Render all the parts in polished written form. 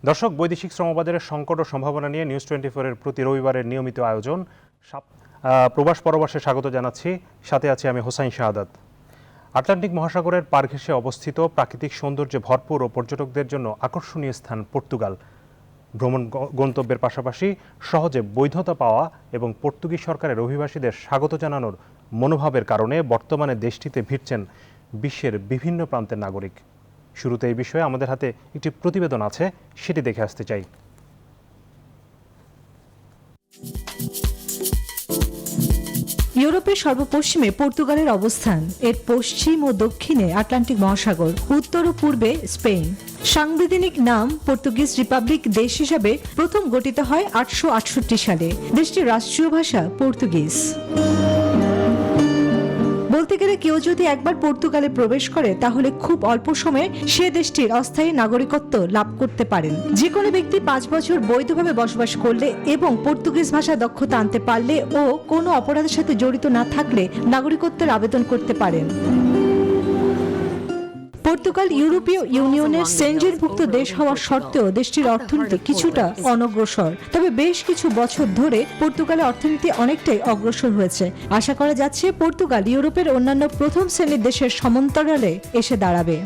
দর্শক, বৈদেশিক শ্রমবাজারের সংকট ও সম্ভাবনা নিয়ে নিউজ 24-এর প্রতি রবিবারের নিয়মিত আয়োজন প্রবাস পরবাসে স্বাগত জানাচ্ছি। সাথে আছি আমি হোসাইন শাহাদাত। আটলান্টিক মহাসাগরের পার ঘেঁষে অবস্থিত, প্রাকৃতিক সৌন্দর্যে ভরপুর ও পর্যটকদের জন্য আকর্ষণীয় স্থান পর্তুগাল। ভ্রমণ গন্তব্যের পাশাপাশি সহজে বৈধতা পাওয়া এবং পর্তুগিজ সরকারের অভিবাসীদের স্বাগত জানানোর মনোভাবের কারণে বর্তমানে দেশটিতে ভিড়ছেন বিশ্বের বিভিন্ন প্রান্তের নাগরিক। শুরুতে এই বিষয়ে আমাদের হাতে একটি প্রতিবেদন আছে, সেটি দেখে আসতে চাই। ইউরোপের সর্বপশ্চিমে পর্তুগালের অবস্থান। এর পশ্চিম ও দক্ষিণে আটলান্টিক মহাসাগর, উত্তর ও পূর্বে স্পেন। সাংবিধানিক নাম পর্তুগিজ রিপাবলিক দেশ হিসাবে প্রথম গঠিত হয় 868 সালে। দেশটির রাষ্ট্রীয় ভাষা পর্তুগিজ। বলতে গেলে কেউ যদি একবার পর্তুগালে প্রবেশ করে তাহলে খুব অল্প সময়ে সে দেশটির অস্থায়ী নাগরিকত্ব লাভ করতে পারেন। যে কোনো ব্যক্তি 5 বছর বৈধভাবে বসবাস করলে এবং পর্তুগিজ ভাষা দক্ষতা আনতে পারলে ও কোনো অপরাধের সাথে জড়িত না থাকলে নাগরিকত্বের আবেদন করতে পারেন। পর্তুগাল ইউরোপীয় ইউনিয়নের সেনজেনভুক্ত দেশ হওয়া সত্ত্বেও দেশটির অর্থনীতি কিছুটা অনগ্রসর। তবে বেশ কিছু বছর ধরে পর্তুগালের অর্থনীতি অনেকটাই অগ্রসর হয়েছে। আশা করা যাচ্ছে পর্তুগাল ইউরোপের অন্যান্য প্রথম শ্রেণীর দেশের সমান্তরালে এসে দাঁড়াবে।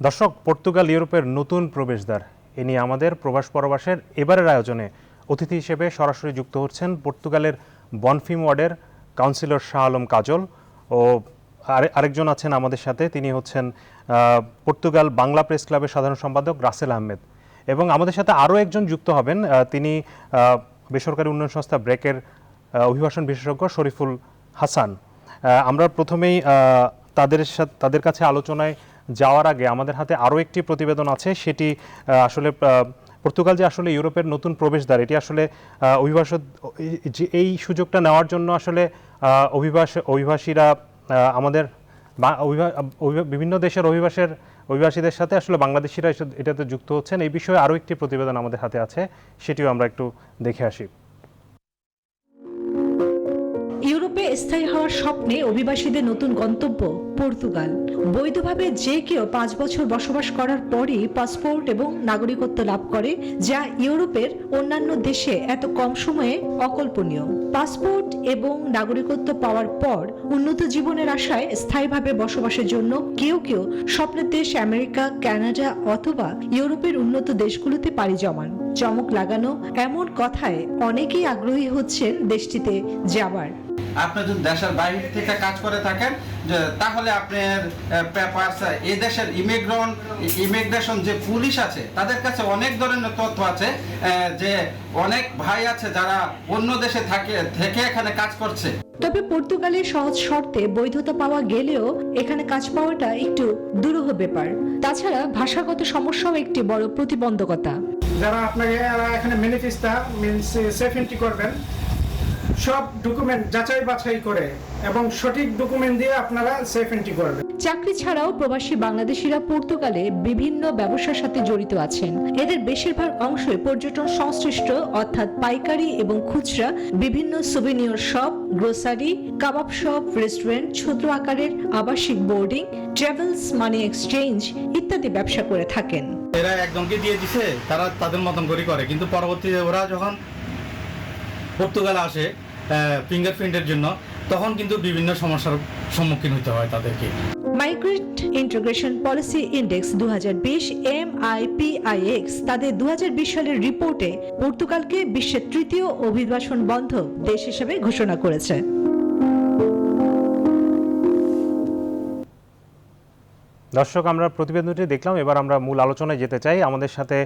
দর্শক, পর্তুগাল ইউরোপের নতুন প্রবেশদ্বার। এ নিয়ে আমাদের প্রবাস পরবাসের এবারের আয়োজনে অতিথি হিসেবে সরাসরি যুক্ত হচ্ছেন পর্তুগালের বনফিম ওয়ার্ডের কাউন্সিলর শাহ আলম কাজল ও আরেকজন আছেন আমাদের সাথে, তিনি হচ্ছেন পর্তুগাল বাংলা প্রেস ক্লাবের সাধারণ সম্পাদক রাসেল আহমেদ। এবং আমাদের সাথে আরও একজন যুক্ত হবেন, তিনি বেসরকারি উন্নয়ন সংস্থা ব্রেকের অভিবাসন বিশেষজ্ঞ শরীফুল হাসান। আমরা প্রথমেই তাদের কাছে আলোচনায় যাওয়ার আগে আমাদের হাতে আরও একটি প্রতিবেদন আছে, সেটি আসলে পর্তুগাল যে আসলে ইউরোপের নতুন প্রবেশদ্বার, এটি আসলে এই সুযোগটা নেওয়ার জন্য আসলে অভিবাসীরা আমাদের বিভিন্ন দেশের অভিবাসীদের সাথে আসলে বাংলাদেশিরা এটাতে যুক্ত হচ্ছেন। এই বিষয়ে আরও একটি প্রতিবেদন আমাদের হাতে আছে, সেটিও আমরা একটু দেখে আসি। ইউরোপে স্থায়ী হওয়ার স্বপ্নে অভিবাসীদের নতুন গন্তব্য পর্তুগাল। বৈধভাবে যে কেউ 5 বছর বসবাস করার পরই পাসপোর্ট এবং নাগরিকত্ব লাভ করে, যা ইউরোপের অন্যান্য দেশে এত কম সময়ে অকল্পনীয়। পাসপোর্ট এবং নাগরিকত্ব পাওয়ার পর উন্নত জীবনের আশায় স্থায়ীভাবে বসবাসের জন্য কেউ কেউ স্বপ্নের দেশ আমেরিকা, কানাডা অথবা ইউরোপের উন্নত দেশগুলোতে পাড়ি জমান। চমক লাগানো এমন কথায় অনেকেই আগ্রহী হচ্ছেন দেশটিতে যাবার। আপনি যদি দেশের বাইরে থেকে কাজ করে থাকেন তাহলে আপনার পেপারস, এই দেশের ইমিগ্রেশন যে পুলিশ আছে তাদের কাছে অনেক ধরনের তথ্য আছে, যে অনেক ভাই আছে যারা অন্য দেশে থেকে এখানে কাজ করছে। তবে পর্তুগালের সহজ শর্তে বৈধতা পাওয়া গেলেও এখানে কাজ পাওয়াটা একটু দুরূহ ব্যাপার। তাছাড়া ভাষাগত সমস্যাও একটি বড় প্রতিবন্ধকতা। যারা আপনাকে এখানে ম্যানিফেস্টো সেফ এন্ট্রি করবেন, সব ডকুমেন্ট যাচাই বাছাই করে এবং সঠিক ডকুমেন্ট দিয়ে আপনারা সেফ এন্ট্রি করবেন। চাকরি ছাড়াও প্রবাসী বাংলাদেশিরা পর্তুগালে বিভিন্ন ব্যবসার সাথে জড়িত আছেন। এদের বেশিরভাগ অংশই পর্যটন সংশ্লিষ্ট, অর্থাৎ পাইকারি এবং খুচরা বিভিন্ন সুভেনিয়র শপ, গ্রোসারি, কাবাব শপ, রেস্টুরেন্ট, ছোট আকারের আবাসিক বোর্ডিং, ট্রাভেলস, মানি এক্সচেঞ্জ ইত্যাদি ব্যবসা করে থাকেন। এরা একজনকে দিয়ে দিছে, তারা তাদের মতন করে, কিন্তু পরবর্তীতে ওরা যখন পর্তুগালে আসে ফিঙ্গারপ্রিন্টের জন্য, তখন কিন্তু বিভিন্ন সমস্যার সম্মুখীন হতে হয় তাদেরকে। Migrant integration policy index 2020 MIPIX তাদের 2020 সালের রিপোর্টে পর্তুগালকে বিশ্বের তৃতীয় অভিবাসন বন্ধ দেশ হিসেবে ঘোষণা করেছে। দর্শক, আমরা প্রতিবেদনটি দেখলাম, এবার আমরা মূল আলোচনায় যেতে চাই। আমাদের সাথে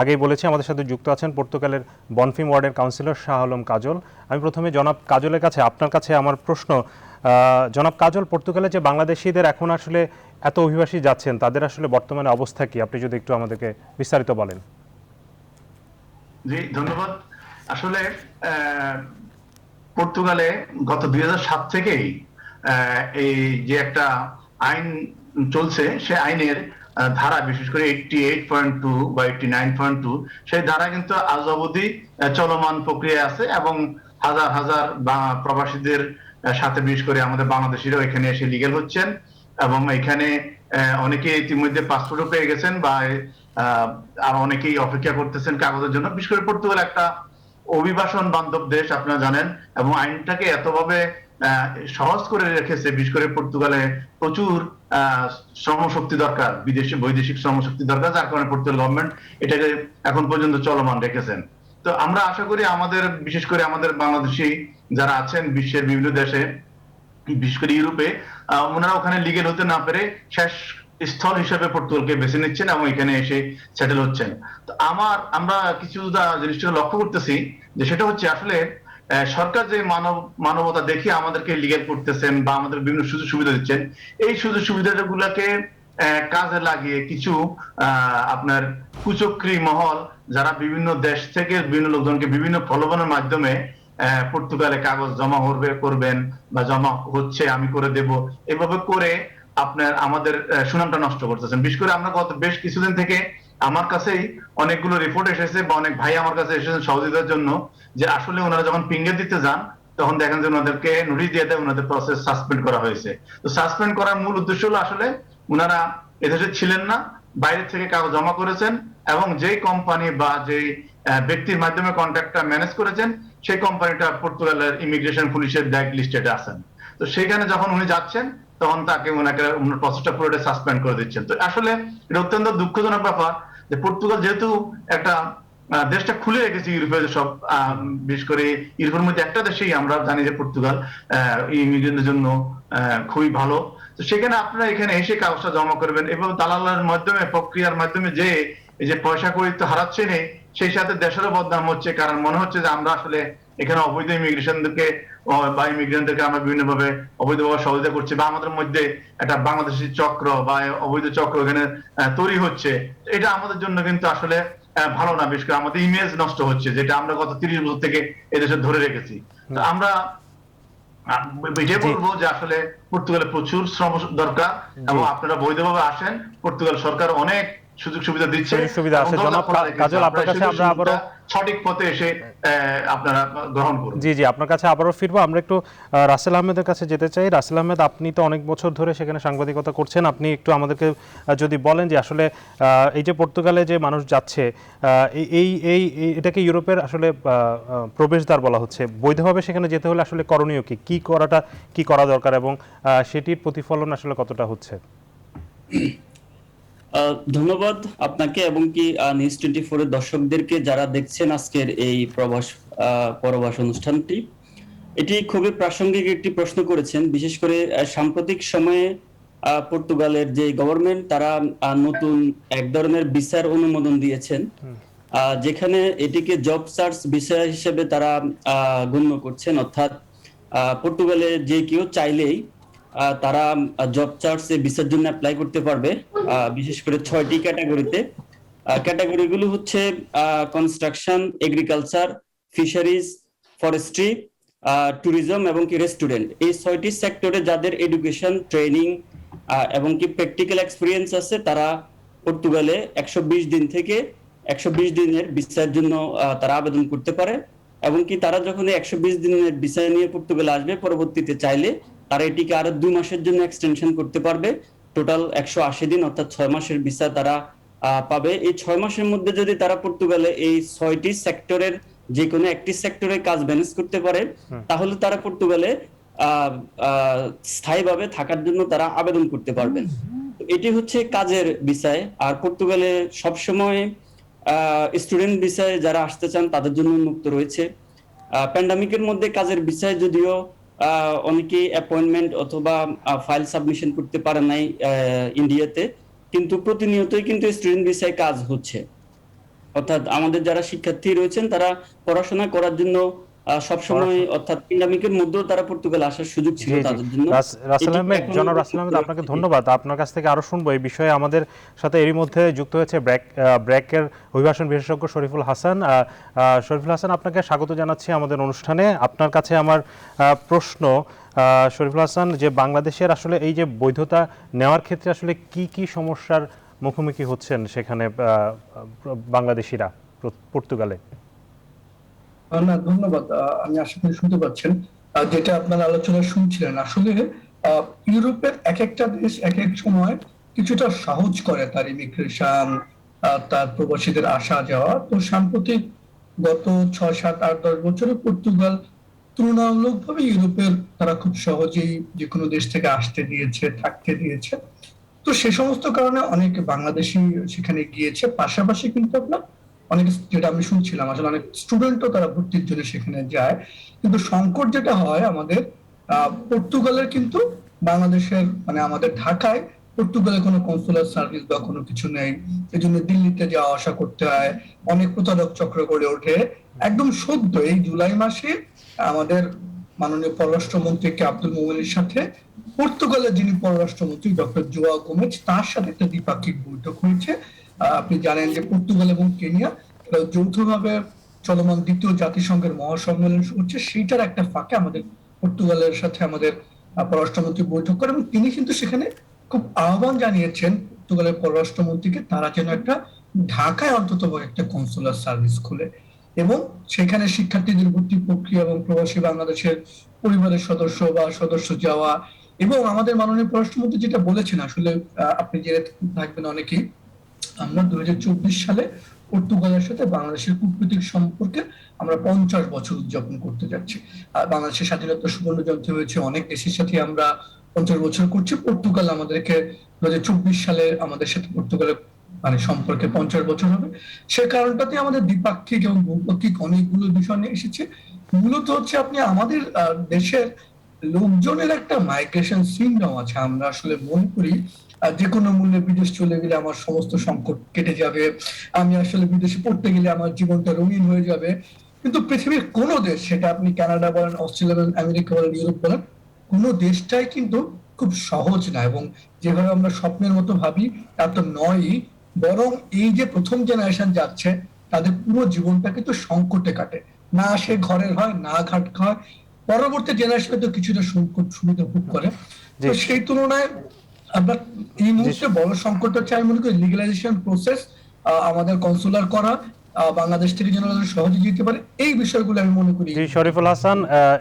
আগেই বলেছি আমাদের সাথে যুক্ত আছেন পর্তুগালের বনফিম ওয়ার্ডের কাউন্সিলর শাহ আলম কাজল। আমি প্রথমে জনাব কাজলের কাছে, আপনার কাছে আমার প্রশ্ন, জনাব কাজল, পর্তুগালে যে বাংলাদেশিদের এখন আসলে এত অভিবাসী যাচ্ছেন, তাদের আসলে বর্তমানে অবস্থা কি, আপনি যদি একটু আমাদেরকে বিস্তারিত বলেন। জি, ধন্যবাদ। আসলে পর্তুগালে গত 2007 থেকেই এই যে একটা আইন চলছে, সে আইনের ধারা, বিশেষ করে 88.2 বা 89.2, সেই ধারা কিন্তু আজ অবধি চলমান প্রক্রিয়া আছে এবং হাজার হাজার প্রবাসীদের সাথে, বিশেষ করে আমাদের বাংলাদেশিরাও এখানে এসে লিগ্যাল হচ্ছেন। এবং এখানে অনেকে ইতিমধ্যে পাসপোর্টও পেয়ে গেছেন বা আর অনেকেই অপেক্ষা করতেছেন কাগজের জন্য। বিশেষ করে পর্তুগাল একটা অভিবাসন বান্ধব দেশ আপনারা জানেন, এবং আইনটাকে এতভাবে সহজ করে রেখেছে। বিশেষ করে পর্তুগালে প্রচুর শ্রমশক্তি দরকার, বিদেশি বৈদেশিক শ্রমশক্তি দরকার, যার কারণে পর্তুগাল গভর্নমেন্ট এটাকে এখন পর্যন্ত চলমান রেখেছেন। তো আমরা আশা করি আমাদের, বিশেষ করে আমাদের বাংলাদেশি যারা আছেন বিশ্বের বিভিন্ন দেশে, বিশেষ করে ইউরোপে, ওনারা ওখানে লিগেল হতে না পেরে শেষ স্থল হিসেবে পর্তুগালকে বেছে নিচ্ছেন এবং এখানে এসে সেটেল হচ্ছেন। তো আমরা কিছু জিনিসটা লক্ষ্য করতেছি যে সেটা হচ্ছে আসলে সরকার যে মানবতা দেখিয়ে আমাদেরকে লিগেল করতেছেন বা আমাদের বিভিন্ন সুযোগ সুবিধা দিচ্ছেন, এই সুযোগ সুবিধাগুলোকে কাজে লাগিয়ে কিছু আপনার কুচক্রী মহল যারা বিভিন্ন দেশ থেকে বিভিন্ন লোকজনকে বিভিন্ন প্রলোভনের মাধ্যমে পর্তুগালে কাগজ জমা করবেন বা জমা হচ্ছে আমি করে দেব, এভাবে করে আপনার আমাদের সুনামটা নষ্ট করতেছেন। বিশেষ করে আমরা গত বেশ কিছুদিন থেকে আমার কাছেই অনেকগুলো রিপোর্ট এসেছে বা অনেক ভাই আমার কাছে এসেছেন সহযোগিতার জন্য, যে আসলে ওনারা যখন ফিঙ্গার দিতে যান তখন দেখেন যে ওনাদেরকে নোটিশ দিয়ে দেয়, ওনাদের প্রসেস সাসপেন্ড করা হয়েছে। তো সাসপেন্ড করার মূল উদ্দেশ্য হলো আসলে ওনারা এদেশে ছিলেন না, বাইরে থেকে কাগজ জমা করেছেন এবং যেই কোম্পানি বা যেই ব্যক্তির মাধ্যমে কন্ট্রাক্টটা ম্যানেজ করেছেন সেই কোম্পানিটা পর্তুগালের ইমিগ্রেশন পুলিশের ব্ল্যাক লিস্টে আছেন। তো সেখানে যখন উনি যাচ্ছেন তখন তাকে ওনাকে প্রসেসটা পুরোটা সাসপেন্ড করে দিচ্ছেন। তো আসলে এটা অত্যন্ত দুঃখজনক ব্যাপার যে পর্তুগাল যেহেতু একটা দেশটা খুলে রেখেছে ইউরোপের সব, বিশেষ করে ইউরোপের মধ্যে একটা দেশেই আমরা জানি যে পর্তুগাল ইমিগ্রেন্টদের জন্য খুবই ভালো। তো সেখানে আপনারা এখানে এসে কাগজটা জমা করবেন এবং দালালের মাধ্যমে প্রক্রিয়ার মাধ্যমে যে এই যে পয়সা কড়ি তো হারাচ্ছেন, সেই সাথে দেশেরও বদনাম হচ্ছে। কারণ মনে হচ্ছে যে আমরা আসলে এখানে অবৈধ ইমিগ্রেশনদেরকে বা ইমিগ্রেন্টদেরকে আমরা বিভিন্নভাবে অবৈধভাবে সহযোগিতা করছি বা আমাদের মধ্যে একটা বাংলাদেশি চক্র বা অবৈধ চক্র এখানে তৈরি হচ্ছে। এটা আমাদের জন্য কিন্তু আসলে ভালো না। বিশেষ করে আমাদের ইমেজ নষ্ট হচ্ছে, যেটা আমরা গত 30 বছর থেকে এদেশে ধরে রেখেছি। তো আমরা এটাই বলবো যে আসলে পর্তুগালে প্রচুর শ্রম দরকার এবং আপনারা বৈধভাবে আসেন, পর্তুগাল সরকার অনেক সুযোগ সুবিধা দিচ্ছে। সুবিধা আছে। জনাব কাজল, আপনার কাছে আমরা আবারও সঠিক পথে এসে আপনারা গ্রহণ করুন। জি, আপনার কাছে আবারও ফিরবো। আমরা একটু রাসেল আহমেদের কাছে যেতে চাই। রাসেল আহমেদ, আপনি তো অনেক বছর ধরে সেখানে সাংবাদিকতা করছেন, আপনি একটু আমাদেরকে যদি বলেন যে আসলে এই যে পর্তুগালে যে মানুষ যাচ্ছে, এটাকে ইউরোপের আসলে প্রবেশদ্বার বলা হচ্ছে, বৈধভাবে সেখানে যেতে হলে আসলে করণীয় কি করা দরকার এবং সেটির প্রতিফলন আসলে কতটা হচ্ছে? ধন্যবাদ আপনাকে এবং কি নিউজ 24 এর দর্শকদেরকে যারা দেখছেন আজকের এই পরবাস অনুষ্ঠানটি। এটি খুবই প্রাসঙ্গিক একটি প্রশ্ন করেছেন। বিশেষ করে সাম্প্রতিক সময়ে পর্তুগালের যে গভর্নমেন্ট তারা নতুন এক ধরনের ভিসার অনুমোদন দিয়েছেন, যেখানে এটিকে জব সার্চ ভিসা হিসেবে তারা গণ্য করছেন। অর্থাৎ পর্তুগালে যে কেউ চাইলেই তারা জব চার্জে ভিসার জন্য অ্যাপ্লাই করতে পারবে। বিশেষ করে 6টি ক্যাটাগরিতে। ক্যাটাগরিগুলো হচ্ছে construction, agriculture, fisheries, forestry, tourism এবং কি রেস্টুরেন্ট। এই 6টি সেক্টরে যাদের এডুকেশন, ট্রেনিং এবং কি প্র্যাকটিক্যাল এক্সপিরিয়েন্স আছে তারা পর্তুগালে 120 দিন থেকে 120 দিনের ভিসার জন্য তারা আবেদন করতে পারে। এবং কি তারা যখন 120 দিনের ভিসা নিয়ে পর্তুগালে আসবে, পরবর্তীতে চাইলে তারা এটিকে আরো 2 মাসের জন্য এক্সটেনশন করতে পারবে। টোটাল 180 দিন অর্থাৎ 6 মাসের ভিসা তারা পাবে। এই 6 মাসের মধ্যে যদি তারা পর্তুগালে এই 6টি সেক্টরের যে কোনো একটি সেক্টরে কাজ ম্যানেজ করতে পারে, তাহলে তারা পর্তুগালে স্থায়ীভাবে থাকার জন্য তারা আবেদন করতে পারবেন। এটি হচ্ছে কাজের ভিসায়। আর পর্তুগালে সবসময় স্টুডেন্ট ভিসায় যারা আসতে চান তাদের জন্য উন্মুক্ত রয়েছে। প্যান্ডামিকের মধ্যে কাজের ভিসায় যদিও অনেকেই অ্যাপয়েন্টমেন্ট অথবা ফাইল সাবমিশন করতে পারে নাই ইন্ডিয়াতে, কিন্তু প্রতিনিয়তই কিন্তু স্টুডেন্ট ভিসায় কাজ হচ্ছে। অর্থাৎ আমাদের যারা শিক্ষার্থী রয়েছেন তারা পড়াশোনা করার জন্য সবসময়, অর্থাৎ প্যান্ডামিকের মধ্যেও তারা পর্তুগালে আসার সুযোগ ছিল তাদের জন্য। জনাব রাসেল আহমেদ, আপনাকে ধন্যবাদ। আপনার কাছ থেকে আরো শুনবো এই বিষয়ে। আমাদের সাথে এরই মধ্যে যুক্ত হয়েছে ব্র্যাকের অভিবাসন বিশেষজ্ঞ শরীফুল হাসান। শরীফুল হাসান, আপনাকে স্বাগত জানাচ্ছি আমাদের অনুষ্ঠানে। আপনার কাছে আমার প্রশ্ন, শরীফুল হাসান, যে বাংলাদেশের আসলে এই যে বৈধতা নেওয়ার ক্ষেত্রে আসলে কি সমস্যার মুখোমুখি হচ্ছেন সেখানে বাংলাদেশিরা পর্তুগালে? না, ধন্যবাদ। আমি আশা করি শুনতে পাচ্ছেন। যেটা আপনার আলোচনা শুনছিলেন, আসলে ইউরোপের এক একটা দেশ এক এক সময় কিছুটা সহজ করে তার ইমিগ্রেশন, তার প্রবাসীদের আসা যাওয়া। তো সাম্প্রতিক গত 6, 7, 8, 10 বছরে পর্তুগাল তুলনামূলকভাবে ইউরোপের তারা খুব সহজেই যে কোনো দেশ থেকে আসতে দিয়েছে, থাকতে দিয়েছে। তো সে সমস্ত কারণে অনেক বাংলাদেশি সেখানে গিয়েছে, পাশাপাশি কিন্তু আপনার অনেক, যেটা আমি শুনছিলাম আসলে অনেক স্টুডেন্টও তারা ভর্তির জন্য সেখানে যায়। কিন্তু সংকট যেটা হয় আমাদের পর্তুগালের কিন্তু বাংলাদেশের মানে আমাদের ঢাকায় পর্তুগালে কোনো কনসুলার সার্ভিস বা কোনো কিছু নেই, এই জন্য দিল্লিতে যাওয়া আসা করতে হয়, অনেক প্রতারক চক্র গড়ে ওঠে। একদম সদ্য এই জুলাই মাসে আমাদের মাননীয় পররাষ্ট্রমন্ত্রী আব্দুল মোমেনের সাথে পর্তুগালের যিনি পররাষ্ট্রমন্ত্রী ডক্টর জোয়াও গোমেজ, তার সাথে একটা দ্বিপাক্ষিক বৈঠক হয়েছে। আপনি জানেন যে পর্তুগাল এবং কেনিয়া যৌথভাবে চলমান দ্বিতীয় জাতিসংঘের মহাসম্মেলন হচ্ছে, সেইটার একটা ফাঁকে আমাদের পর্তুগালের সাথে আমাদের পররাষ্ট্রমন্ত্রী বৈঠক করে, এবং তিনি কিন্তু সেখানে খুব আহ্বান জানিয়েছেন পর্তুগালের পররাষ্ট্রমন্ত্রীকে তারা যেন একটা ঢাকায় অন্তত একটা কনসুলার সার্ভিস খুলে, এবং সেখানে শিক্ষার্থীদের ভর্তি প্রক্রিয়া এবং প্রবাসী বাংলাদেশের পরিবারের সদস্য বা সদস্য যাওয়া। এবং আমাদের মাননীয় পররাষ্ট্রমন্ত্রী যেটা বলেছেন, আসলে আপনি জেনে থাকবেন অনেকেই, আমরা 2024 সালে পর্তুগালের সাথে বাংলাদেশের কূটনৈতিক সম্পর্কে আমরা 50 বছর উদযাপন করতে যাচ্ছি। আর বাংলাদেশের স্বাধীনতা সুবর্ণ জয়ন্তী হয়েছে, অনেক দেশের সাথে আমরা 50 বছর করছি। পর্তুগাল আমাদেরকে 2024 সালে আমাদের সাথে পর্তুগালের মানে সম্পর্কে 50 বছর হবে। সে কারণটাতে আমাদের দ্বিপাক্ষিক এবং বহুপাক্ষিক অনেকগুলো বিষয় নিয়ে এসেছে। মূলত হচ্ছে আপনি আমাদের দেশের লোকজনের একটা মাইগ্রেশন সিন্ড্রোম আছে। আমরা আসলে মনে করি যে কোনো মূল্যে বিদেশ চলে গেলে আমার সমস্ত সংকট কেটে যাবে, আমি আসলে বিদেশে পড়তে গেলে আমার জীবনটা রঙিন হয়ে যাবে। কিন্তু পৃথিবীর কোনো দেশ, সেটা আপনি কানাডা বলেন, অস্ট্রেলিয়া বলেন, আমেরিকা বলেন, ইউরোপ বলেন, কোনো দেশটাই কিন্তু খুব সহজ না। এবং যেভাবে আমরা স্বপ্নের মতো ভাবি তা তো নয়ই, বরং এই যে প্রথম জেনারেশন যাচ্ছে তাদের পুরো জীবনটা কিন্তু সংকটে কাটে, না সে ঘরের হয় না ঘাট হয়, পরবর্তী জেনারেশন তো কিছুটা সংকট সুবিধা ভোগ করে। তো সেই তুলনায় আমরা এই মুহূর্তে বড় সংকট হচ্ছে আমি মনে করি লিগালাইজেশন প্রসেস, আমাদের কনসুলার করা, বাংলাদেশ থেকে যেন সহজে যেতে পারে, এই বিষয়গুলো আমি মনে করি। জি শরীফুল হাসান,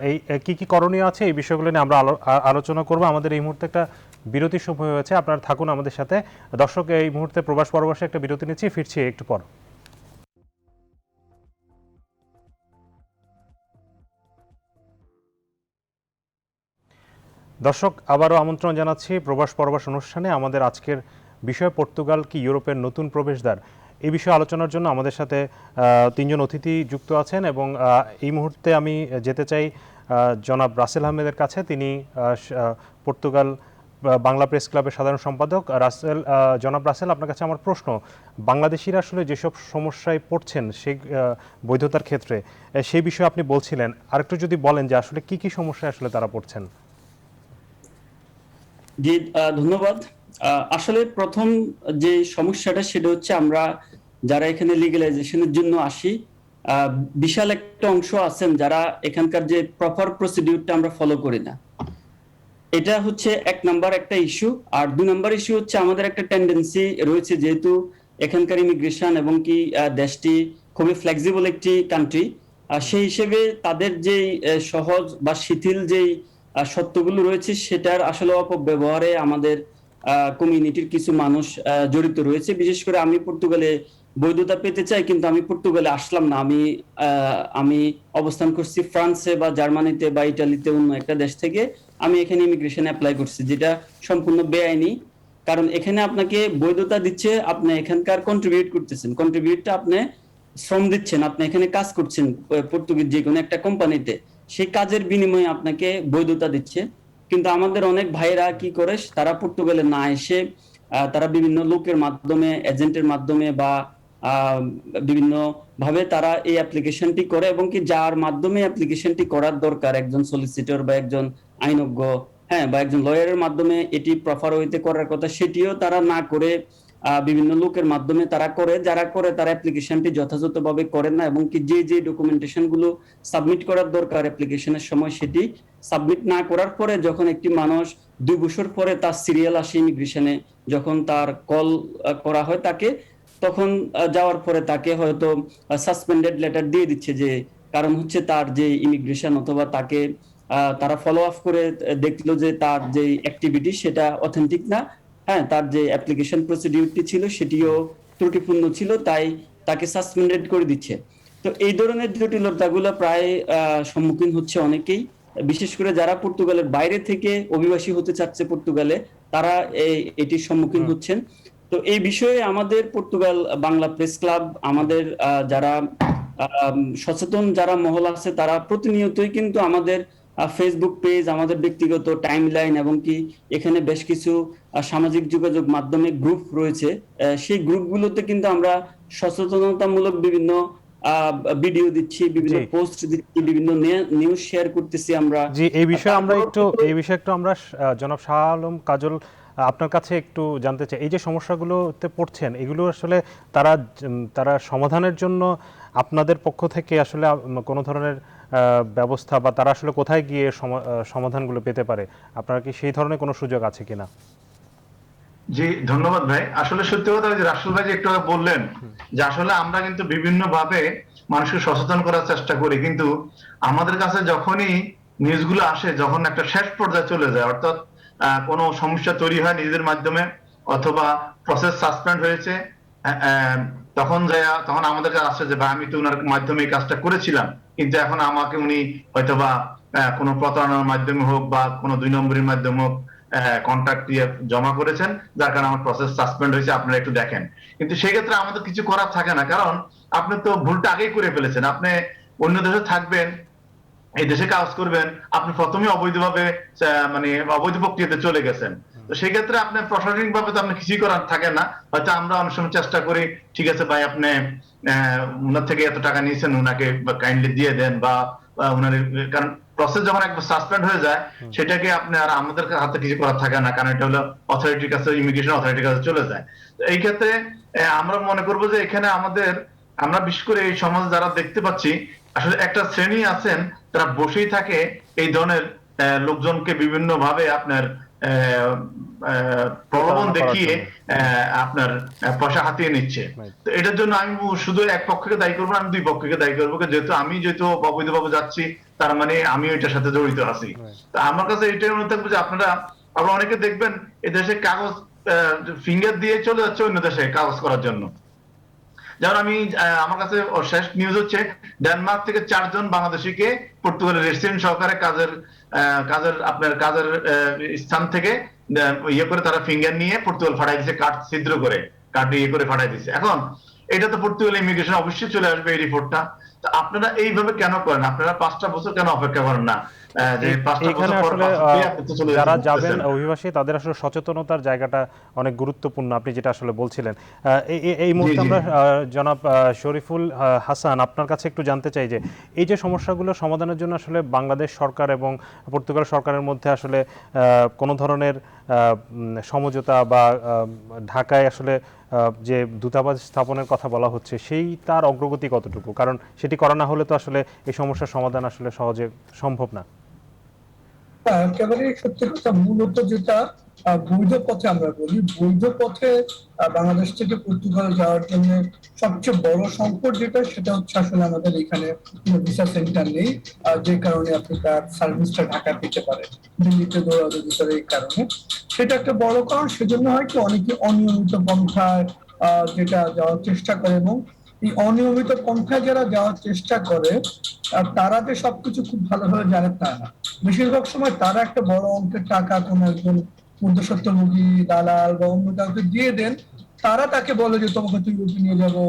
এই কি কি করণীয় আছে এই বিষয়গুলো নিয়ে আমরা আলোচনা করব। আমাদের এই মুহূর্তে একটা বিরতির সময় হয়েছে, আপনারা থাকুন আমাদের সাথে। দর্শক, এই মুহূর্তে প্রবাস পরবাসে একটা বিরতি নিচ্ছি, ফিরছি একটু পর। দর্শক, আবারও আমন্ত্রণ জানাচ্ছি প্রবাস পরবাস অনুষ্ঠানে। আমাদের আজকের বিষয় পর্তুগাল কি ইউরোপের নতুন প্রবেশদ্বার, এই বিষয়ে আলোচনার জন্য আমাদের সাথে তিনজন অতিথি যুক্ত আছেন, এবং এই মুহূর্তে আমি যেতে চাই জনাব রাসেল আহমেদের কাছে। তিনি পর্তুগাল বাংলা প্রেস ক্লাবের সাধারণ সম্পাদক। জনাব রাসেল, আপনার কাছে আমার প্রশ্ন, বাংলাদেশিরা আসলে যেসব সমস্যায় পড়ছেন সেই বৈধতার ক্ষেত্রে, সেই বিষয়ে আপনি বলছিলেন, আরেকটু যদি বলেন যে আসলে কি কি সমস্যায় আসলে তারা পড়ছেন। জি ধন্যবাদ। আসলে প্রথম যে সমস্যাটা সেটা হচ্ছে আমরা যারা এখানে লিগ্যালাইজেশনের জন্য আসি, বিশাল একটা অংশ আছেন যারা এখানকার যে প্রপার প্রসিডিউরটা আমরা ফলো করি না। এটা হচ্ছে এক নাম্বার একটা ইস্যু। আর 2 নাম্বার ইস্যু হচ্ছে আমাদের একটা টেন্ডেন্সি রয়েছে, যেহেতু এখানকার ইমিগ্রেশন এবং কি দেশটি খুবই ফ্লেক্সিবল একটি কান্ট্রি, সেই হিসেবে তাদের যেই সহজ বা শিথিল যেই সত্যগুলো রয়েছে সেটার আসলে অপব্যবহারে আমাদের কমিউনিটির কিছু মানুষ জড়িত রয়েছে। বিশেষ করে আমি পর্তুগালে বৈধতা পেতে চাই, কিন্তু আমি পর্তুগালে আসলাম না, আমি অবস্থান করছি ফ্রান্সে বা জার্মানিতে বা ইটালিতে, অন্য একটা দেশ থেকে আমি এখানে ইমিগ্রেশন অ্যাপ্লাই করছি, যেটা সম্পূর্ণ বেআইনি। কারণ এখানে আপনাকে বৈধতা দিচ্ছে, আপনি এখানকার কন্ট্রিবিউট করতেছেন, কন্ট্রিবিউটটা আপনি শ্রম দিচ্ছেন, আপনি এখানে কাজ করছেন পর্তুগিজ যে কোনো একটা কোম্পানিতে, সেই কাজের বিনিময়ে আপনাকে বৈধতা দিচ্ছে। কিন্তু আমাদের অনেক ভাইরা কি করে, তারা পর্তুগালে না এসে তারা বিভিন্ন লোকের মাধ্যমে, এজেন্টের মাধ্যমে বা বিভিন্ন ভাবে তারা এই অ্যাপ্লিকেশনটি করে, এবং কি যার মাধ্যমে অ্যাপ্লিকেশনটি করার দরকার, একজন সলিসিটর বা একজন আইনজ্ঞ, হ্যাঁ, বা একজন লয়ারের মাধ্যমে এটি প্রপার ওয়েতে করার কথা, সেটিও তারা না করে বিভিন্ন লোকের মাধ্যমে তারা করে। যারা করে তারা অ্যাপ্লিকেশনটি যথাযথভাবে করেন না, এবং কি যে ডকুমেন্টেশন গুলো সাবমিট করার দরকার অ্যাপ্লিকেশনের সময় সেটি সাবমিট না করার পরে যখন একটি মানুষ 2 বছর পরে তার সিরিয়াল আসে ইমিগ্রেশনে, যখন তার কল করা হয় তাকে, তখন যাওয়ার পরে তাকে হয়তো সাসপেন্ডেড লেটার দিয়ে দিচ্ছে, যে কারণ হচ্ছে তার যে ইমিগ্রেশন অথবা তাকে তারা ফলো আপ করে দেখলো যে তার যে অ্যাক্টিভিটি সেটা অথেন্টিক না, হ্যাঁ, তার যে অ্যাপ্লিকেশন প্রসিডিউরটি ছিল সেটিও ত্রুটিপূর্ণ ছিল, তাই তাকে সাসপেন্ডেড করে দিচ্ছে। তো এই ধরনের জটিলতাগুলো প্রায় সম্মুখীন হচ্ছে অনেকেই, বিশেষ করে যারা পর্তুগালের বাইরে থেকে অভিবাসী হতে চাচ্ছে পর্তুগালে, তারা এটির সম্মুখীন হচ্ছেন। তো এই বিষয়ে আমাদের পর্তুগাল বাংলা প্রেস ক্লাব, আমাদের যারা সচেতন যারা মহল আছে, তারা প্রতিনিয়তই কিন্তু আমাদের ফেসবুক পেজ, আমাদের ব্যক্তিগত টাইমলাইন এবং কি এখানে বেশ কিছু সামাজিক যোগাযোগ মাধ্যমে গ্রুপ রয়েছে, সেই গ্রুপগুলোতে কিন্তু আমরা সচেতনতামূলক বিভিন্ন ভিডিও দিচ্ছি, বিভিন্ন পোস্ট দিচ্ছি, বিভিন্ন নিউজ শেয়ার করতেছি আমরা। জি, এই বিষয়ে একটু আমরা জনাব শাহ আলম কাজল আপনার কাছে একটু জানতে চাই, এই যে সমস্যাগুলোতে পড়ছেন এগুলো আসলে তারা সমাধানের জন্য আপনাদের পক্ষ থেকে আসলে কোনো ধরনের ব্যবস্থা বা তারা আসলে কোথায় গিয়ে সমাধানগুলো পেতে পারে, আপনার কি সেই ধরনের কোনো সুযোগ আছে কিনা? জি, ধন্যবাদ ভাই। আসলে সত্যি কথা, যে রাসেল ভাই যে একটু আগে বললেন যে আসলে আমরা কিন্তু বিভিন্ন ভাবে মানুষকে সচেতন করার চেষ্টা করি, কিন্তু আমাদের কাছে যখনই নিউজগুলো আসে, যখন একটা শেষ পর্যায়ে চলে যায়, অর্থাৎ কোনো সমস্যা তৈরি হয় নিজেদের মাধ্যমে অথবা প্রসেস সাসপেন্ড হয়েছে, তখন আমাদের কাছে আসে যে ভাই আমি তো ওনার মাধ্যমে এই কাজটা করেছিলাম, কিন্তু এখন আমাকে উনি হয়তোবা কোনো প্রতারণার মাধ্যমে হোক বা কোনো 2 নম্বরের মাধ্যমে হোক কন্ট্রাক্ট দিয়ে জমা করেছেন, যার কারণে আমার প্রসেস সাসপেন্ড হয়েছে, আপনারা একটু দেখেন। কিন্তু সেই ক্ষেত্রে আমাদের কিছু করার থাকে না, কারণ আপনি তো ভুলটা আগেই করে ফেলেছেন। আপনি অন্য দেশে থাকবেন, এই দেশে কাজ করবেন, আপনি প্রথমে অবৈধভাবে মানে অবৈধ প্রক্রিয়াতে চলে গেছেন। তো সেই ক্ষেত্রে আপনি প্রশাসনিক ভাবে তো আপনি কিছুই করার থাকে না। হয়তো আমরা অনেক সময় চেষ্টা করি, ঠিক আছে ভাই আপনি উনার থেকে এত টাকা নিয়েছেন, উনাকে কাইন্ডলি দিয়ে দেন, বা উনার, কারণ প্রসেস যখন একবার সাসপেন্ড হয়ে যায় সেটাকে আপনি আর আমাদের হাতে কিছু করার থাকে না, কারণ এটা হলো অথরিটির কাছে, ইমিগ্রেশন অথরিটির কাছে চলে যায়। তো এই ক্ষেত্রে আমরা মনে করবো যে এখানে আমরা বিশেষ করে এই সমাজ যারা দেখতে পাচ্ছি, আসলে একটা শ্রেণী আছেন তারা বসেই থাকে এই ধরনের লোকজনকে বিভিন্ন ভাবে আপনার প্রলোভন দেখিয়ে আপনার পয়সা হাতিয়ে নিচ্ছে। তো এটার জন্য আমি শুধু এক পক্ষকে দায়ী করবো না, আমি 2 পক্ষকে দায়ী করবো, যেহেতু অবৈধভাবে যাচ্ছি তার মানে আমি ওইটার সাথে জড়িত আছি। তো আমার কাছে এটাই মনে থাকবে যে আপনারা অনেকে দেখবেন এদেশে কাগজ ফিঙ্গার দিয়ে চলে যাচ্ছে অন্য দেশে কাগজ করার জন্য। যেমন আমার কাছে শেষ নিউজ হচ্ছে ডেনমার্ক থেকে 4 জন বাংলাদেশিকে পর্তুগালের রেসিডেন্ট সহকারে কাজের স্থান থেকে করে তারা ফিঙ্গার নিয়ে পর্তুগাল ফাটাই দিচ্ছে, কার্ড ছিদ্র করে কার্ড করে ফাটাই দিচ্ছে। এখন এটা তো পর্তুগাল ইমিগ্রেশন অবশ্যই চলে আসবে এই রিপোর্টটা। তো আপনারা এইভাবে কেন করেন? আপনারা 5টা বছর কেন অপেক্ষা করেন না? এখানে আসলে যারা যাবেন অভিবাসী, তাদের আসলে সচেতনতার জায়গাটা অনেক গুরুত্বপূর্ণ, আপনি যেটা আসলে বলছিলেন। এই মুহূর্তে আমরা জনাব শরীফুল হাসান আপনার কাছে একটু জানতে চাই যে এই যে সমস্যাগুলো সমাধানের জন্য আসলে বাংলাদেশ সরকার এবং পর্তুগাল সরকারের মধ্যে আসলে কোনো ধরনের সমঝোতা বা ঢাকায় আসলে যে দূতাবাস স্থাপনের কথা বলা হচ্ছে, তার অগ্রগতি কতটুকু? কারণ সেটি করা না হলে তো আসলে এই সমস্যার সমাধান আসলে সহজে সম্ভব না। একেবারে সত্যি কথা। মূলত যেটা বৈধ পথে আমরা বলি, বৈধ পথে বাংলাদেশ থেকে পর্তুগাল যাওয়ার জন্য সবচেয়ে বড় সংকট সেটা হচ্ছে আসলে আমাদের এখানে কোনো ভিসা সেন্টার নেই, যে কারণে আপনি তার সার্ভিসটা ঢাকা পেতে পারেন, দিল্লিতে দৌড়াতে ভিতরে। এই কারণে সেটা একটা বড় কারণ। সেজন্য হয় কি, অনেকে অনিয়মিত পন্থায় যেটা যাওয়ার চেষ্টা করে, এবং এই অনিয়মিত পন্থায় যারা যাওয়ার চেষ্টা করে তারা যে সবকিছু খুব ভালোভাবে জানে তা না। বেশিরভাগ সময় তারা একটা বড় অঙ্কের টাকা কোনো একজন মধ্যস্বত্বভোগী দালাল বা অন্য কাউকে দিয়ে দেন, তারা তাকে বলে যে তোমাকে তুই ইউরোপে নিয়ে যাবো,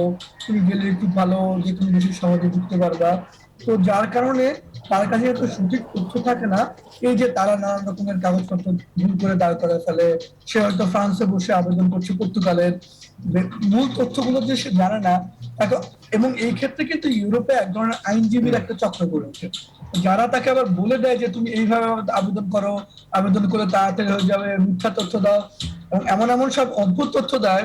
তুমি গেলে খুব ভালো, যে তুমি বেশি সহজে ঢুকতে পারবা। তো যার কারণে তার কাছে এত সঠিক তথ্য থাকে না, এই যে তারা নানান রকমের কাগজপত্র ভুল করে দাঁড় করে ফেলে। সে হয়তো ফ্রান্সে বসে আবেদন করছে পর্তুগালের, মূল তথ্যগুলো যে সে জানে না। এবং এই ক্ষেত্রে কিন্তু ইউরোপে এক ধরনের আইনজীবীর একটা চক্র করেছে, যারা তাকে আবার বলে দেয় যে তুমি এইভাবে আবেদন করো, আবেদন করে তাড়াতাড়ি হয়ে যাবে, মিথ্যা তথ্য দাও, এবং এমন সব অদ্ভুত তথ্য দেয়।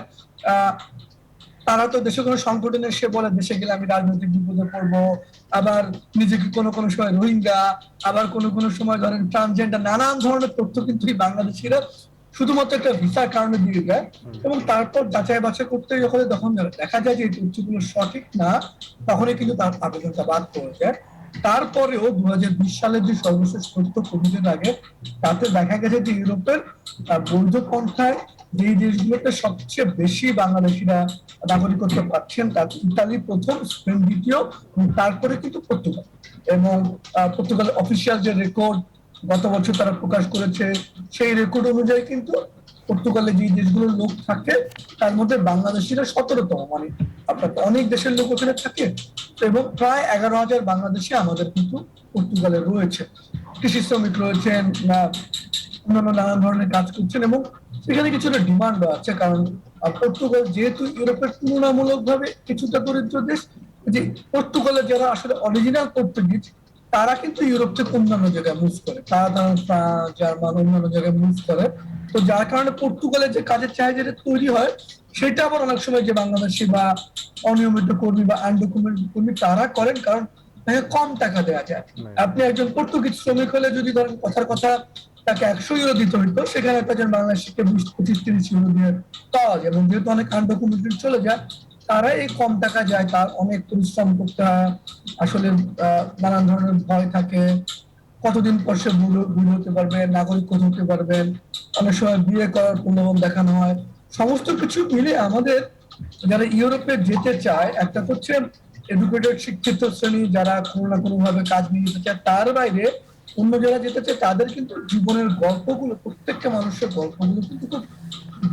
তারা তো দেশে কোনো সংকটে নেই, সে বলে দেশে গেলে আমি রাজনৈতিক বিপদে পড়বো, আবার নিজেকে কোনো সময় রোহিঙ্গা, আবার কোনো সময় ধরেন ট্রান্সজেন্ডার, নানান ধরনের তথ্য কিন্তু এই বাংলাদেশিরা শুধুমাত্র একটা ভিসার কারণে দিয়ে যায়। এবং তারপর যাচাই বাছাই করতে যখন দেখা যায় যে এই তথ্যগুলো সঠিক না, তখনই কিন্তু তার আবেদনটা বাদ পড়ে যায়। তারপরেও 2020 সালে যে সর্বশেষ তথ্য কোভিডের আগে, তাতে দেখা গেছে যে ইউরোপের বৈধ পন্থায় যে দেশগুলোতে সবচেয়ে বেশি বাংলাদেশিরা নাগরিকত্ব পাচ্ছেন, তার ইতালি প্রথম, স্পেন দ্বিতীয়, এবং তারপরে কিন্তু পর্তুগাল। এবং পর্তুগালের অফিসিয়াল যে রেকর্ড গত বছর তারা প্রকাশ করেছে, সেই রেকর্ড অনুযায়ী কিন্তু পর্তুগালে যে দেশগুলোর লোক থাকে তার মধ্যে বাংলাদেশিরা 17তম, মানে আপনার অনেক দেশের লোক ওখানে থাকে, এবং প্রায় 11,000 বাংলাদেশি আমাদের কিন্তু পর্তুগালে রয়েছে। কৃষি শ্রমিক রয়েছেন, অন্যান্য নানান ধরনের কাজ করছেন, এবং সেখানে কিছুটা ডিমান্ডও আছে, কারণ পর্তুগাল যেহেতু ইউরোপের তুলনামূলকভাবে কিছুটা দরিদ্র দেশ, যে পর্তুগালে যারা আসলে অরিজিনাল পর্তুগিজ তারা কিন্তু ইউরোপ থেকে অন্যান্য জায়গায় মুভ করে, তারা ফ্রান্স, জার্মান, অন্যান্য জায়গায় মুভ করে। তো যার কারণে পর্তুগালের যে কাজের চাহিদাটা তৈরি হয়, সেটা আবার অনেক সময় যে বাংলাদেশি বা অনিয়মিত কর্মী বা আনডকুমেন্ট কর্মী তারা করেন, কারণ তাকে কম টাকা দেওয়া যায়। আপনি একজন পর্তুগিজ শ্রমিক হলে যদি ধরেন কথার কথা তাকে 100 ইউরো দিতে হইতো, সেখানে একজন বাংলাদেশিকে 20-25-30 ইউরো দিয়ে পাওয়া যায়। এবং যেহেতু অনেক আনডকুমেন্টেড চলে যায়, তারা এই কম টাকা যায়, তার অনেক পরিশ্রম করতে হয়, আসলে নানান ধরনের ভয় থাকে, কতদিন পর সে বুড়ো হতে পারবে, নাগরিক হতে পারবেন, অনেক সময় বিয়ে করার প্রলোভন দেখানো হয়। সমস্ত কিছু মিলে আমাদের যারা ইউরোপে যেতে চায়, একটা হচ্ছে এডুকেটেড শিক্ষিত শ্রেণী যারা কোনো না কোনো ভাবে কাজ নিয়ে যেতে চায়, তার বাইরে অন্য যারা যেতে চায় তাদের কিন্তু জীবনের গল্পগুলো, প্রত্যেকটা মানুষের গল্পগুলো কিন্তু খুব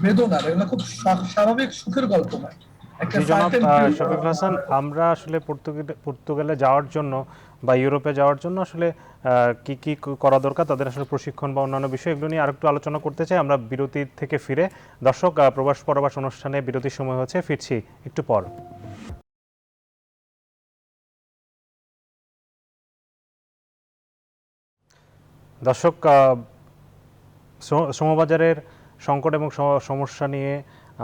বেদনার, এগুলো খুব স্বাভাবিক সুখের গল্প নয়। জনাব শফিকুল হাসান, আমরা আসলে পর্তুগালে যাওয়ার জন্য বা ইউরোপে যাওয়ার জন্য আসলে কি কি করা দরকার, তাদের আসলে প্রশিক্ষণ বা অন্যান্য বিষয়, এগুলো নিয়ে আরেকটু আলোচনা করতে চাই। আমরা বিরতি থেকে ফিরে, দর্শক প্রবাস পরবাস অনুষ্ঠানে বিরতির সময় হচ্ছে, ফিরছি একটু পর। দর্শক, শ্রমবাজারের সংকট এবং সমস্যা নিয়ে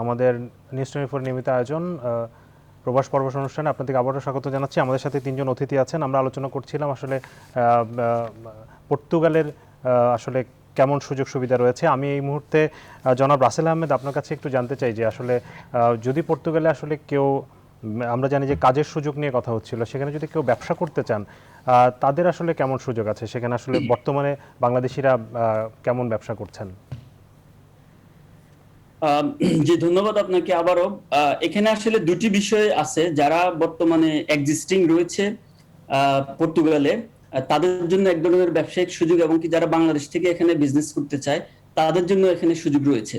আমাদের নিউজ 24 নিয়মিত আয়োজন প্রবাস পরবাস অনুষ্ঠানে আপনাদেরকে আবারও স্বাগত জানাচ্ছি। আমাদের সাথে 3 জন অতিথি আছেন। আমরা আলোচনা করছিলাম আসলে পর্তুগালের আসলে কেমন সুযোগ সুবিধা রয়েছে। আমি এই মুহূর্তে জনাব রাসেল আহমেদ আপনার কাছে একটু জানতে চাই যে আসলে যদি পর্তুগালে আসলে কেউ, আমরা জানি যে কাজের সুযোগ নিয়ে কথা হচ্ছিল, সেখানে যদি কেউ ব্যবসা করতে চান তাদের আসলে কেমন সুযোগ আছে, সেখানে আসলে বর্তমানে বাংলাদেশিরা কেমন ব্যবসা করছেন? জি, ধন্যবাদ আপনাকে আবারও। এখানে আসলে দুটি বিষয় আছে, যারা বর্তমানে এক্সিস্টিং রয়েছে পর্তুগালে তাদের জন্য এক ধরনের ব্যবসায়িক সুযোগ, এবং কি যারা বাংলাদেশ থেকে এখানে বিজনেস করতে চায় তাদের জন্য এখানে সুযোগ রয়েছে।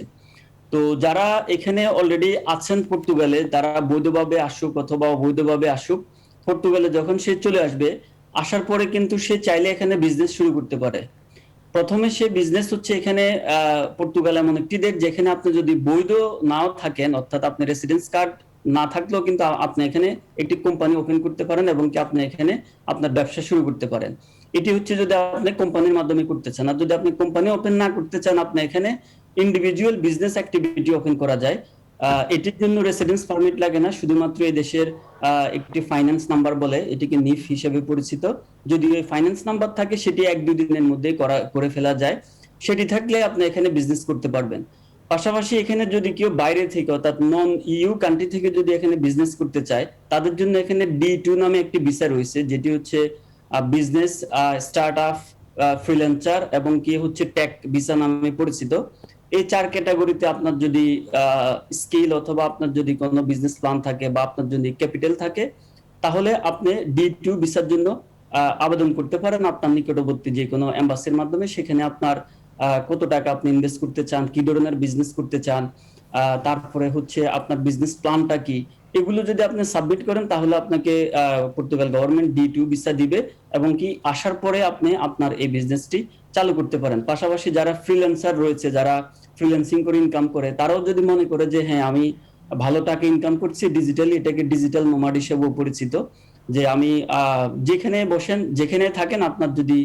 তো যারা এখানে অলরেডি আছেন পর্তুগালে, তারা বৈধভাবে আসুক অথবা অবৈধভাবে আসুক, পর্তুগালে যখন সে চলে আসবে, আসার পরে কিন্তু সে চাইলে এখানে বিজনেস শুরু করতে পারে। প্রথমে সে বিজনেস হচ্ছে এখানে পর্তুগাল এমন একটি দেশ যেখানে আপনি যদি বৈধ নাও থাকেন, অর্থাৎ আপনি রেসিডেন্স কার্ড না থাকলেও কিন্তু আপনি এখানে একটি কোম্পানি ওপেন করতে পারেন, এবং কি আপনি এখানে আপনার ব্যবসা শুরু করতে পারেন। এটি হচ্ছে যদি আপনি কোম্পানির মাধ্যমে করতে চান। আর যদি আপনি কোম্পানি ওপেন না করতে চান, আপনি এখানে ইন্ডিভিজুয়াল বিজনেস অ্যাক্টিভিটি ওপেন করা যায়। এটির জন্য রেসিডেন্স পারমিট লাগে না, শুধুমাত্র এই দেশের একটি ফাইন্যান্স নাম্বার বলে, এটিকে নিফ হিসেবে পরিচিত। যদি ওই ফাইন্যান্স নাম্বার থাকে, সেটি 1-2 দিনের মধ্যে করে ফেলা যায়। সেটি থাকলে আপনি এখানে বিজনেস করতে পারবেন। পাশাপাশি এখানে যদি কেউ বাইরে থেকে, অর্থাৎ নন ইউ কান্ট্রি থেকে যদি এখানে বিজনেস করতে চায়, তাদের জন্য এখানে D2 নামে একটি ভিসা রয়েছে, যেটি হচ্ছে বিজনেস স্টার্ট আপ ফ্রিল্যান্সার, এবং কি হচ্ছে টেক ভিসা নামে পরিচিত। এই 4 ক্যাটাগরিতে আপনার যদি স্কিল অথবা আপনার যদি কোনো বিজনেস প্ল্যান থাকে বা আপনার যদি ক্যাপিটাল থাকে, তাহলে আপনি D2 ভিসার জন্য আবেদন করতে পারেন আপনার নিকটবর্তী যে কোনো এম্বাসির মাধ্যমে। সেখানে আপনার কত টাকা আপনি ইনভেস্ট করতে চান, কি ধরনের বিজনেস করতে চান, তারপরে হচ্ছে আপনার বিজনেস প্ল্যানটা কি, এগুলো যদি আপনি সাবমিট করেন, তাহলে আপনাকে পর্তুগাল গভর্নমেন্ট D2 ভিসা দিবে, এবং কি আসার পরে আপনি আপনার এই বিজনেসটি চালু করতে পারেন। পাশাপাশি যারা ফ্রিল্যান্সার রয়েছে, যারা ফ্রিল্যান্সিং করে ইনকাম করে, তারাও যদি মনে করে যে হ্যাঁ আমি ভালো টাকা ইনকাম করছি ডিজিটালি, এটাকে ডিজিটাল নোমাড হিসেবেও পরিচিত, যে আমি যেখানে বসেন যেখানে থাকেন, আপনার যদি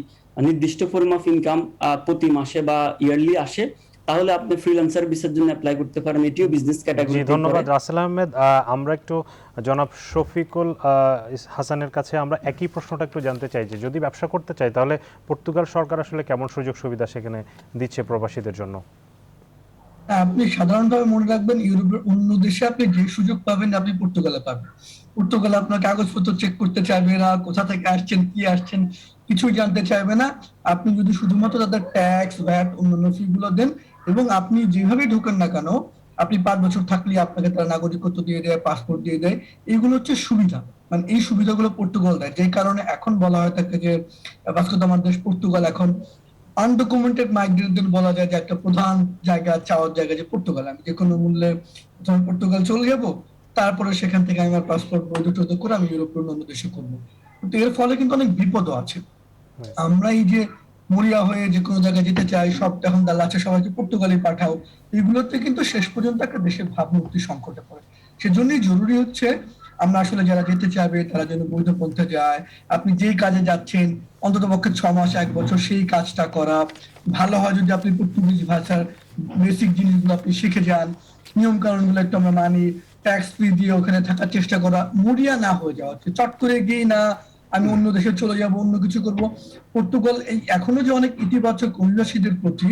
নির্দিষ্ট পরিমাণ ইনকাম প্রতি মাসে বা ইয়ারলি আসে, তাহলে আপনি ফ্রিল্যান্সার ভিসার জন্য অ্যাপ্লাই করতে পারেন। এটিও বিজনেস ক্যাটাগরি। ধন্যবাদ রাসেল আহমেদ। আমরা একটু জনাব শফিকুল হাসানের কাছে আমরা একই প্রশ্নটা একটু জানতে চাই যে যদি ব্যবসা করতে চাই, তাহলে পর্তুগাল সরকার আসলে কেমন সুযোগ সুবিধা সেখানে দিচ্ছে প্রবাসীদের জন্য? আপনি সাধারণভাবে মনে রাখবেন, ইউরোপের অন্য দেশে আপনি যে সুযোগ পাবেন আপনি পর্তুগালে পাবেন। পর্তুগালে আপনার কাগজপত্র চেক করতে চাইবে না, কোথা থেকে আসছেন, কি আসছেন, কিছুই জানতে চাইবে না। আপনি যদি শুধুমাত্র তাদের ট্যাক্স, ভ্যাট, অন্যান্য ফি গুলো দেন, এবং আপনি যেভাবে ঢোকেন না কেন, আপনি 5 বছর থাকলে আপনাকে তারা নাগরিকত্ব দিয়ে দেয়, পাসপোর্ট দিয়ে দেয়। এইগুলো হচ্ছে সুবিধা, মানে এই সুবিধাগুলো পর্তুগাল দেয়, যে কারণে এখন বলা হয় থাকে যে বাস্তব আমার দেশ পর্তুগাল এখন আনডকুমেন্টেড মাইগ্রেটদের বলা যায় যে একটা প্রধান জায়গা, চাওয়ার জায়গা যে পর্তুগাল। আমি যে কোনো মূল্যে প্রথমে পর্তুগাল চলে যাব, তারপরে সেখান থেকে আমি আমার পাসপোর্ট বৈধ টৈধ করে আমি ইউরোপের অন্য দেশে করবো। কিন্তু এর ফলে কিন্তু অনেক বিপদও আছে। আমরা এই যে মরিয়া হয়ে যে কোনো জায়গায় যেতে চাই, সব এখন দাঁড়াচ্ছে সবাইকে পর্তুগালে পাঠাও, এগুলোতে কিন্তু শেষ পর্যন্ত একটা দেশের ভাবমূর্তি সংকটে পড়ে। সেজন্যই জরুরি হচ্ছে আমরা আসলে যারা যেতে চাইবে তারা যেন বৈধ পন্থে যায়। আপনি যেই কাজে যাচ্ছেন অন্তত পক্ষে 6 মাস 1 বছর সেই কাজটা করা ভালো হয়। যদি আপনি পর্তুগিজ ভাষার বেসিক জিনিসগুলো আপনি শিখে যান, নিয়ম কানুন গুলো একটু আমরা মানি, ট্যাক্স ফি দিয়ে ওখানে থাকার চেষ্টা করা, মরিয়া না হয়ে যাওয়া, চট করে গিয়ে না আমি অন্য দেশে চলে যাব, অন্য কিছু করব। পর্তুগাল এই এখনো যে অনেক ইতিবাচক অভিবাসীদের প্রতি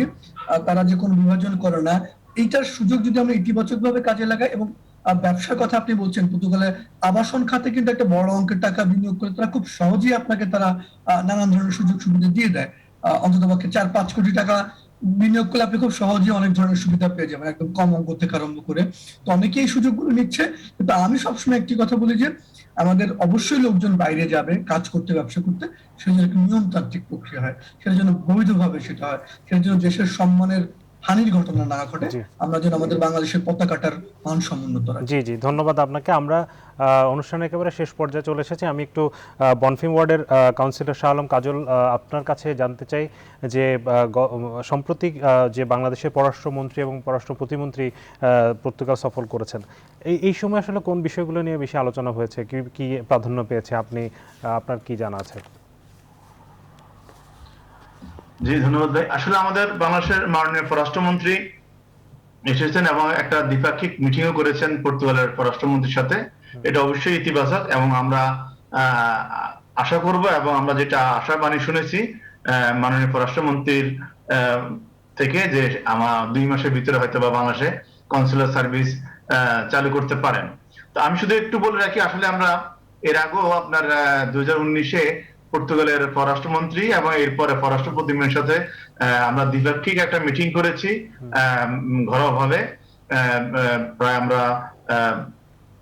তারা যে কোনো বিভাজন করে না, এইটার সুযোগ যদি আমরা ইতিবাচক ভাবে কাজে লাগাই। এবং ব্যবসার কথা আপনি বলছেন, পর্তুগালে আবাসন খাতে কিন্তু একটা বড় অঙ্কের টাকা বিনিয়োগ করে তারা খুব সহজেই আপনাকে তারা নানান ধরনের সুযোগ সুবিধা দিয়ে দেয়। অন্তত পক্ষে 4-5 কোটি টাকা বিনিয়োগ করলে আপনি খুব সহজেই অনেক ধরনের সুবিধা পেয়ে যাবেন, একদম কম অঙ্ক থেকে আরম্ভ করে। তো অনেকেই এই সুযোগগুলো নিচ্ছে। কিন্তু আমি সবসময় একটি কথা বলি যে আমাদের অবশ্যই লোকজন বাইরে যাবে কাজ করতে, ব্যবসা করতে, সেটা যেন একটা নিয়মতান্ত্রিক প্রক্রিয়া হয়, সেটা যেন বৈধভাবে সেটা হয়, সেটা যেন দেশের সম্মানের হানির ঘটনা না ঘটে, আমরা যেন আমাদের বাংলাদেশের পতাকাটার মান সমুন্নত রাখি। জি জি, ধন্যবাদ আপনাকে। আমরা অনুষ্ঠানের একেবারে শেষ পর্যায়ে চলে এসেছি। আমি একটু বনফিম ওয়ার্ডের কাউন্সিলর শাহ আলম কাজল, আপনার কাছে জানতে চাই যে সম্প্রতি যে বাংলাদেশের পররাষ্ট্রমন্ত্রী এবং পররাষ্ট্র প্রতিমন্ত্রী পর্তুগাল সফর করেছেন, এই সময় আসলে কোন বিষয়গুলো নিয়ে বেশি আলোচনা হয়েছে, কি প্রাধান্য পেয়েছে, আপনার কি জানা আছে? জি ধন্যবাদ ভাই। আসলে আমাদের বাংলাদেশের মাননীয় পররাষ্ট্রমন্ত্রী এসেছেন এবং একটা দ্বিপাক্ষিক মিটিংও করেছেন পর্তুগালের পররাষ্ট্রমন্ত্রীর সাথে। এটা অবশ্যই ইতিবাচক এবং আমরা আশা করব, এবং আমরা যেটা আশাবাণী শুনেছি মাননীয় পররাষ্ট্রমন্ত্রীর থেকে, যে আমার 2 মাসের ভিতরে হয়তো বা বাংলাদেশে কনসুলার সার্ভিস চালু করতে পারেন। তো আমি শুধু একটু বলে রাখি, আসলে আমরা এর আগেও আপনার 2019-এ পর্তুগালের পররাষ্ট্রমন্ত্রী এবং এরপরে পররাষ্ট্র প্রতিমন্ত্রীর সাথে আমরা দ্বিপাক্ষিক একটা মিটিং করেছি ঘরোয়াভাবে। প্রায় আমরা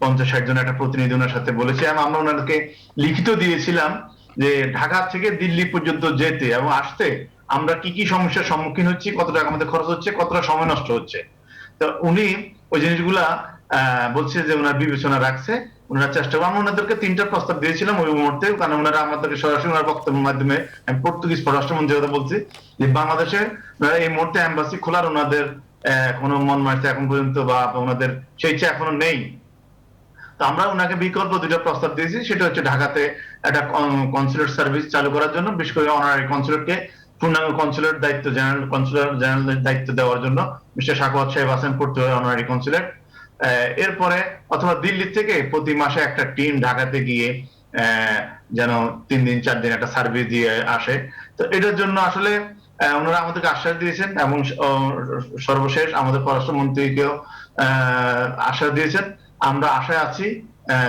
50-60 জন একটা প্রতিনিধি ওনার সাথে বলেছি, এবং আমরা ওনাদেরকে লিখিত দিয়েছিলাম যে ঢাকা থেকে দিল্লি পর্যন্ত যেতে এবং আসতে আমরা কি কি সমস্যার সম্মুখীন হচ্ছি, কত টাকা আমাদের খরচ হচ্ছে, কতটা সময় নষ্ট হচ্ছে। তো উনি ওই জিনিসগুলা বলছে যে ওনার বিবেচনা রাখছে, ওনারা চেষ্টা করবেন। আমরা ওনাদেরকে 3টা প্রস্তাব দিয়েছিলাম ওই মুহূর্তে, কারণ ওনারা আমাদেরকে সরাসরি ওনার বক্তব্যের মাধ্যমে, আমি পর্তুগিজ পররাষ্ট্রমন্ত্রীর কথা বলছি, যে বাংলাদেশে এই মুহূর্তে এম্বাসি খোলার ওনাদের কোনো মন মানছে এখন পর্যন্ত, বা ওনাদের সেই ইচ্ছা এখনো নেই। তো আমরা ওনাকে বিকল্প 2টা প্রস্তাব দিয়েছি, সেটা হচ্ছে ঢাকাতে একটা কনসুলেট সার্ভিস চালু করার জন্য, বিশেষ করে অনারারি কনসুলেটকে পূর্ণাঙ্গ কনসুলেট দায়িত্ব, জেনারেল দায়িত্ব দেওয়ার জন্য মিস্টার সাখাওয়াত সাহেব আছেন পর্তুগালের অনারারি কনসুলেট। এরপরে অথবা দিল্লি থেকে প্রতি মাসে একটা টিম ঢাকাতে গিয়ে যেন 3 দিন 4 দিন একটা সার্ভিস দিয়ে আসে। তো এটার জন্য আসলে ওনারা আমাদেরকে আশ্বাস দিয়েছেন, এবং সর্বশেষ আমাদের পররাষ্ট্রমন্ত্রীকেও আশ্বাস দিয়েছেন। আমরা আশায় আছি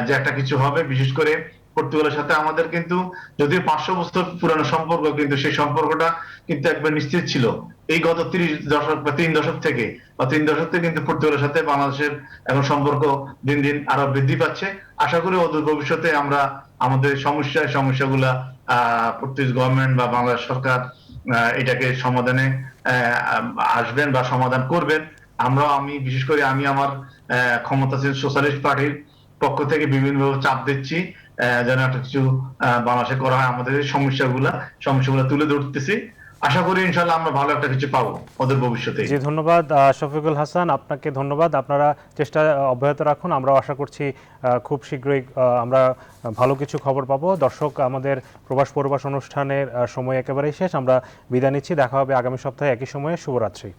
যে একটা কিছু হবে। বিশেষ করে পর্তুগালের সাথে আমাদের কিন্তু যদিও 500 বছর পুরানো সম্পর্ক, কিন্তু সেই সম্পর্কটা কিন্তু একবার নিশ্চিত ছিল। এই গত 30 দশক বা 3 দশক থেকে কিন্তু পর্তুগালের সাথে বাংলাদেশের এখন সম্পর্ক দিন দিন আরো বৃদ্ধি পাচ্ছে। আশা করি অদূর ভবিষ্যতে আমরা আমাদের সমস্যাগুলা পর্তুগিজ গভর্নমেন্ট বা বাংলাদেশ সরকার এটাকে সমাধানে আসবেন বা সমাধান করবেন। আমি বিশেষ করে আমি আমার ক্ষমতাসীন সোশ্যালিস্ট পার্টির পক্ষ থেকে বিভিন্নভাবে চাপ দিচ্ছি যেন একটা কিছু বাংলাদেশে করা হয়। আমাদের সমস্যাগুলা তুলে ধরতেছি। আশা করি ইনশাআল্লাহ আমরা ভালো একটা কিছু পাবো ওদের ভবিষ্যতে। জি ধন্যবাদ শফিকুল হাসান, আপনাকে ধন্যবাদ। আপনারা চেষ্টা অব্যাহত রাখুন, আমরাও আশা করছি খুব শীঘ্রই আমরা ভালো কিছু খবর পাবো। দর্শক, আমাদের প্রবাস পরবাস অনুষ্ঠানের সময় একেবারেই শেষ, আমরা বিদায় নিচ্ছি। দেখা হবে আগামী সপ্তাহে একই সময়ে। শুভরাত্রি।